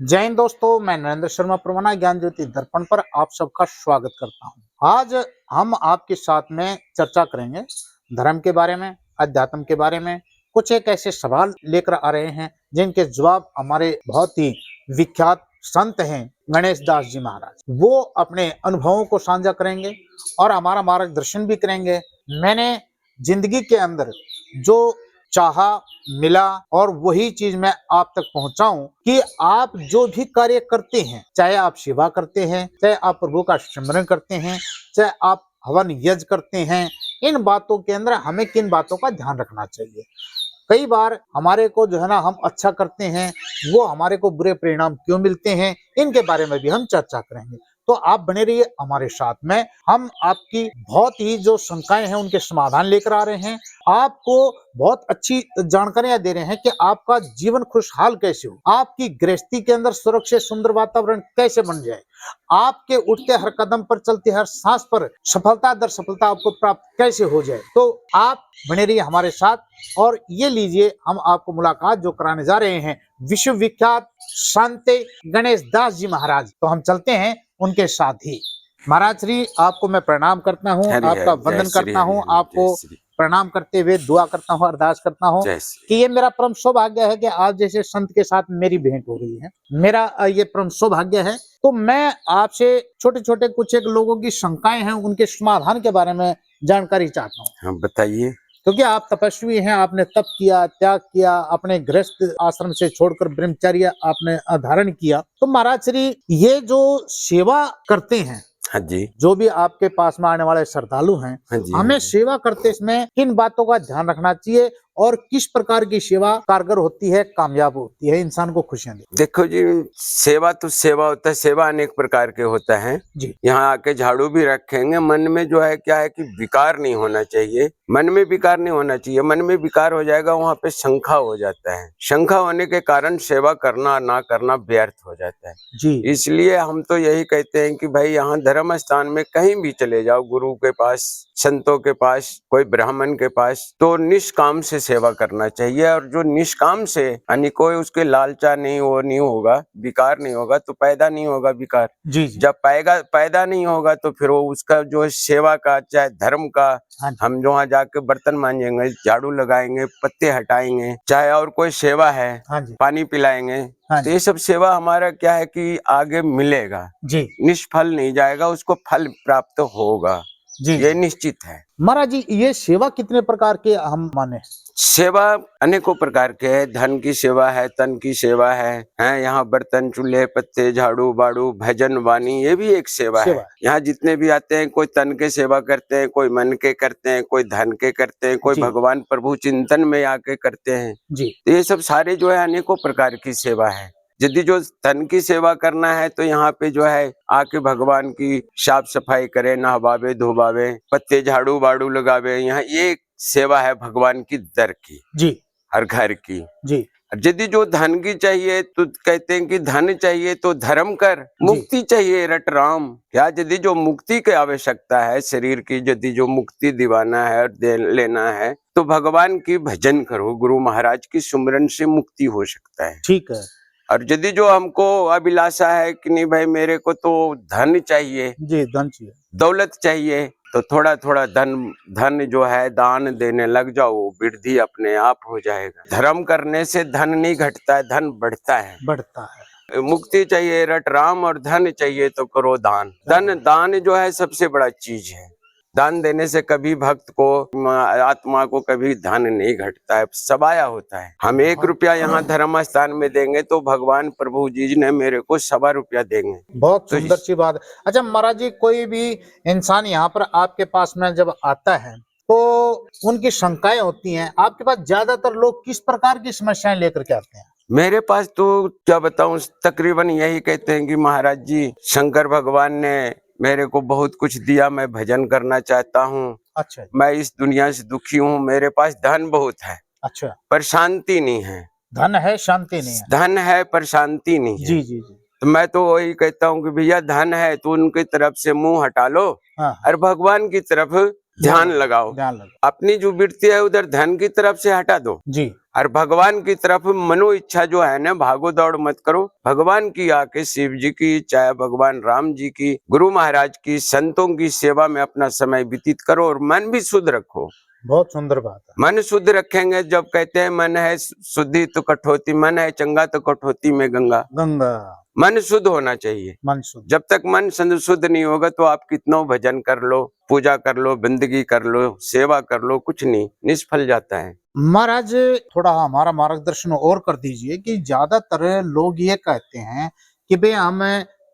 जय हिंद दोस्तों, मैं नरेंद्र शर्मा परवाना ज्ञान ज्योति दर्पण पर आप सबका स्वागत करता हूं। आज हम आपके साथ में चर्चा करेंगे धर्म के बारे में, अध्यात्म के बारे में। कुछ एक ऐसे सवाल लेकर आ रहे हैं जिनके जवाब हमारे बहुत ही विख्यात संत हैं गणेश दास जी महाराज, वो अपने अनुभवों को साझा करेंगे और हमारा मार्गदर्शन भी करेंगे। मैंने जिंदगी के अंदर जो चाहा मिला और वही चीज मैं आप तक पहुंचाऊं कि आप जो भी कार्य करते हैं, चाहे आप सेवा करते हैं, चाहे आप प्रभु का स्मरण करते हैं, चाहे आप हवन यज्ञ करते हैं, इन बातों के अंदर हमें किन बातों का ध्यान रखना चाहिए। कई बार हमारे को जो है ना, हम अच्छा करते हैं, वो हमारे को बुरे परिणाम क्यों मिलते हैं, इनके बारे में भी हम चर्चा करेंगे। तो आप बने रहिए हमारे साथ में। हम आपकी बहुत ही जो शंकाएं हैं उनके समाधान लेकर आ रहे हैं, आपको बहुत अच्छी जानकारियां दे रहे हैं कि आपका जीवन खुशहाल कैसे हो, आपकी गृहस्थी के अंदर सुरक्षित सुंदर वातावरण कैसे बन जाए, आपके उठते हर कदम पर, चलते हर सांस पर सफलता दर सफलता आपको प्राप्त कैसे हो जाए। तो आप बने रहिए हमारे साथ और ये लीजिए, हम आपको मुलाकात जो कराने जा रहे हैं विश्व विख्यात संत गणेश दास जी महाराज। तो हम चलते हैं उनके साथ ही। महाराज श्री, आपको मैं प्रणाम करता हूँ, आपका वंदन करता हूँ, आपको प्रणाम करते हुए दुआ करता हूँ, अरदास करता हूँ कि ये मेरा परम सौभाग्य है कि आप जैसे संत के साथ मेरी भेंट हो रही है। मेरा ये परम सौभाग्य है। तो मैं आपसे छोटे छोटे कुछ एक लोगों की शंकाएं हैं, उनके समाधान के बारे में जानकारी चाहता हूँ। हाँ, बताइए। क्योंकि आप तपस्वी हैं, आपने तप किया, त्याग किया, अपने गृहस्थ आश्रम से छोड़कर ब्रह्मचर्य आपने धारण किया। तो महाराज श्री, ये जो सेवा करते हैं, हाँ जी, जो भी आपके पास में आने वाले श्रद्धालु हैं, हाँ जी, हमें सेवा करते समय किन बातों का ध्यान रखना चाहिए और किस प्रकार की सेवा कारगर होती है, कामयाब होती है, इंसान को खुशियां देती है? देखो जी, सेवा तो सेवा होता है। सेवा अनेक प्रकार के होता है जी। यहाँ आके झाड़ू भी रखेंगे। मन में जो है क्या है कि विकार नहीं होना चाहिए। मन में विकार नहीं होना चाहिए। मन में विकार हो जाएगा, वहाँ पे शंका हो जाता है। शंका होने के कारण सेवा करना ना करना व्यर्थ हो जाता है जी। इसलिए हम तो यही कहते हैं कि भाई यहाँ धर्म स्थान में कहीं भी चले जाओ, गुरु के पास, संतों के पास, कोई ब्राह्मण के पास, तो निष्काम से सेवा करना चाहिए। और जो निष्काम से, यानी कोई उसके लालचा नहीं, वो नहीं होगा, विकार नहीं होगा, तो पैदा नहीं होगा विकार। जी, जी। जब पैदा नहीं होगा तो फिर वो उसका जो है सेवा का, चाहे धर्म का, हम जो वहाँ जाके बर्तन मांजेंगे, झाड़ू लगाएंगे, पत्ते हटाएंगे, चाहे और कोई सेवा है, पानी पिलाएंगे, तो ये सब सेवा हमारा क्या है कि आगे मिलेगा जी, निष्फल नहीं जाएगा, उसको फल प्राप्त होगा जी, ये निश्चित है। महाराज जी, ये सेवा कितने प्रकार के हम माने? सेवा अनेकों प्रकार के है। धन की सेवा है, तन की सेवा है, यहाँ बर्तन, चूल्हे, पत्ते, झाड़ू बाड़ू, भजन वाणी, ये भी एक सेवा है। यहाँ जितने भी आते हैं, कोई तन के सेवा करते हैं, कोई मन के करते हैं, कोई धन के करते हैं, कोई भगवान प्रभु चिंतन में आके करते हैं जी। तो ये सब सारे जो है अनेकों प्रकार की सेवा है। यदि जो तन की सेवा करना है तो यहाँ पे जो है आके भगवान की साफ सफाई करे, नहवावे धोवावे, पत्ते झाड़ू बाड़ू लगावे, यहाँ ये सेवा है भगवान की दर की जी, हर घर की जी। यदि जो धन की चाहिए तो कहते हैं कि धन चाहिए तो धर्म कर, मुक्ति चाहिए रट राम। क्या यदि जो मुक्ति की आवश्यकता है शरीर की, यदि जो मुक्ति दिवाना है और लेना है तो भगवान की भजन करो, गुरु महाराज की सुमिरन से मुक्ति हो सकता है। ठीक है। और यदि जो हमको अभिलाषा है कि नहीं भाई मेरे को तो धन चाहिए जी, धन चाहिए, दौलत चाहिए, तो थोड़ा थोड़ा धन जो है दान देने लग जाओ, वृद्धि अपने आप हो जाएगा। धर्म करने से धन नहीं घटता है, धन बढ़ता है। मुक्ति चाहिए रट राम और धन चाहिए तो करो दान। दान जो है सबसे बड़ा चीज है। दान देने से कभी भक्त को, आत्मा को कभी धन नहीं घटता है, सबाया होता है। हम 1 रुपया यहाँ धर्म स्थान में देंगे तो भगवान प्रभु जी ने मेरे को 1.25 रुपया देंगे। बहुत सुंदर सी बात। अच्छा महाराज जी, कोई भी इंसान यहाँ पर आपके पास में जब आता है तो उनकी शंकाएं होती हैं, आपके पास ज्यादातर लोग किस प्रकार की समस्याएं लेकर के आते हैं? मेरे पास तो क्या बताऊं, तकरीबन यही कहते हैं कि महाराज जी शंकर भगवान ने मेरे को बहुत कुछ दिया, मैं भजन करना चाहता हूँ। अच्छा। मैं इस दुनिया से दुखी हूँ, मेरे पास धन बहुत है, अच्छा, पर शांति नहीं है। धन है, शांति नहीं है। धन है पर शांति नहीं है। जी जी जी। तो मैं तो वही कहता हूँ कि भैया धन है तो उनकी तरफ से मुंह हटा लो और भगवान की तरफ ध्यान लगाओ, ध्यान लगा अपनी जो वृत्ति है उधर धन की तरफ से हटा दो जी। और भगवान की तरफ मनो इच्छा जो है ना, भागो दौड़ मत करो। भगवान की आके शिव जी की, चाहे भगवान राम जी की, गुरु महाराज की, संतों की सेवा में अपना समय व्यतीत करो और मन भी शुद्ध रखो। बहुत सुंदर बात है। मन शुद्ध रखेंगे, जब कहते हैं मन है शुद्धि तो कठौती, मन है चंगा तो कठौती में गंगा। गंगा मन शुद्ध होना चाहिए। मन शुद्ध। जब तक मन शुद्ध नहीं होगा तो आप कितना भजन कर लो, पूजा कर लो, बंदगी कर लो, सेवा कर लो, कुछ नहीं, निष्फल जाता है। महाराज थोड़ा हमारा मार्गदर्शन और कर दीजिए कि ज्यादातर लोग ये कहते हैं कि भाई हम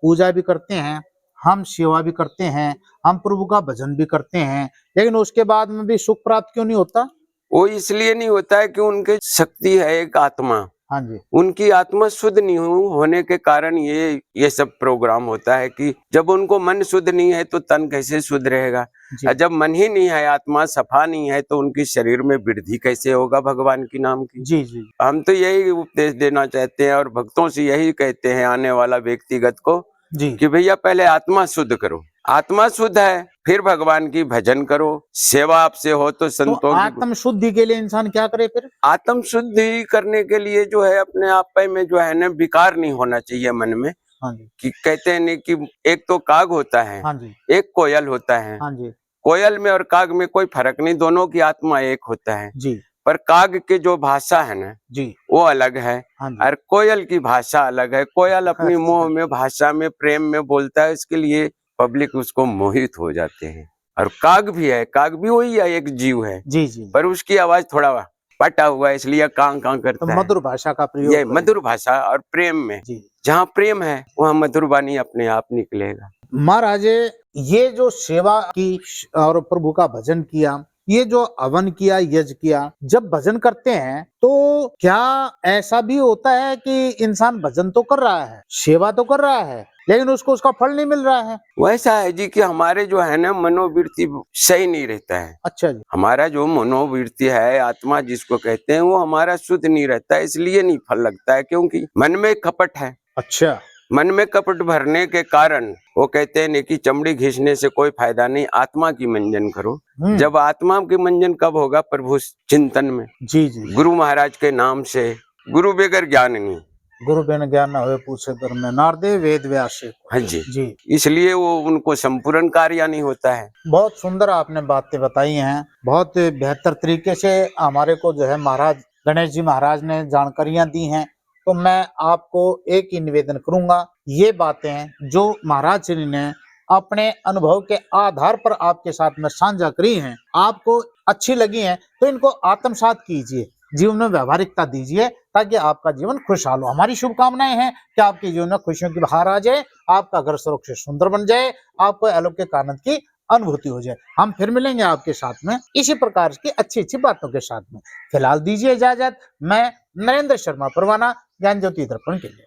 पूजा भी करते हैं, हम सेवा भी करते हैं, हम प्रभु का भजन भी करते हैं, लेकिन उसके बाद में भी सुख प्राप्त क्यों नहीं होता? वो इसलिए नहीं होता है कि उनके शक्ति है एक आत्मा, हाँ जी। उनकी आत्मा शुद्ध नहीं होने के कारण ये सब प्रोग्राम होता है कि जब उनको मन शुद्ध नहीं है तो तन कैसे शुद्ध रहेगा, जी। और जब मन ही नहीं है, आत्मा सफा नहीं है, तो उनकी शरीर में वृद्धि कैसे होगा भगवान की नाम की। जी जी हम तो यही उपदेश देना चाहते हैं और भक्तों से यही कहते हैं आने वाला व्यक्तिगत को जी। कि भैया पहले आत्मा शुद्ध करो, आत्मा शुद्ध है फिर भगवान की भजन करो, सेवा आपसे हो तो तो संतों की। आत्म शुद्धि के लिए इंसान क्या करे फिर? आत्म शुद्धि करने के लिए जो है अपने आप में जो है ना, विकार नहीं होना चाहिए मन में। हाँ जी। कि कहते हैं नहीं कि एक तो काग होता है, हाँ जी। एक कोयल होता है। हाँ जी। कोयल में और काग में कोई फर्क नहीं, दोनों की आत्मा एक होता है। जी पर काग की जो भाषा है ना जी। वो अलग है हाँ जी। और कोयल की भाषा अलग है। कोयल अपनी अच्छा। मोह में, भाषा में, प्रेम में बोलता है, इसके लिए पब्लिक उसको मोहित हो जाते हैं। और काग भी है, काग भी वही है, एक जीव है, जी जी। पर उसकी आवाज थोड़ा पटा हुआ है, इसलिए कां कां तो करता है। मधुर भाषा का प्रयोग ये करें। मधुर भाषा और प्रेम में, जी। जहाँ प्रेम है वहाँ मधुर वाणी अपने आप निकलेगा। महाराज ये जो सेवा की और प्रभु का भजन किया, ये जो हवन किया, यज्ञ किया, जब भजन करते हैं तो क्या ऐसा भी होता है कि इंसान भजन तो कर रहा है, सेवा तो कर रहा है, लेकिन उसको उसका फल नहीं मिल रहा है? वैसा है जी कि हमारे जो है ना मनोवृत्ति सही नहीं रहता है। अच्छा जी। हमारा जो मनोवृत्ति है, आत्मा जिसको कहते हैं, वो हमारा शुद्ध नहीं रहता है, इसलिए नहीं फल लगता है, क्योंकि मन में कपट है। अच्छा। मन में कपट भरने के कारण वो कहते हैं कि चमड़ी घिसने से कोई फायदा नहीं, आत्मा की मंजन करो। जब आत्मा की मंजन कब होगा? प्रभु चिंतन में, जी जी। गुरु महाराज के नाम से। गुरु बगैर ज्ञान नहीं। गुरु बिन ज्ञान न होए पूछे धर्म में, नारदे वेद व्यासे। हाँ जी। जी। इसलिए वो उनको संपूर्ण कार्य नहीं होता है। बहुत सुंदर आपने बातें बताई हैं, बहुत बेहतर तरीके से हमारे को जो है महाराज गणेश जी महाराज ने जानकारियां दी हैं। तो मैं आपको एक ही निवेदन करूंगा, ये बातें जो महाराज जी ने अपने अनुभव के आधार पर आपके साथ में साझा करी हैं, आपको अच्छी लगी हैं तो इनको आत्मसात कीजिए, जीवन में व्यवहारिकता दीजिए, ताकि आपका जीवन खुशहाल हो। हमारी शुभकामनाएं हैं कि आपके जीवन में खुशियों की बहार आ जाए, आपका घर स्वर्ग से सुंदर बन जाए, आपको अलौकिक आनंद की अनुभूति हो जाए। हम फिर मिलेंगे आपके साथ में इसी प्रकार की अच्छी अच्छी बातों के साथ में। फिलहाल दीजिए इजाजत। मैं नरेंद्र शर्मा परवाना, ज्ञान ज्योति दर्पण के लिए।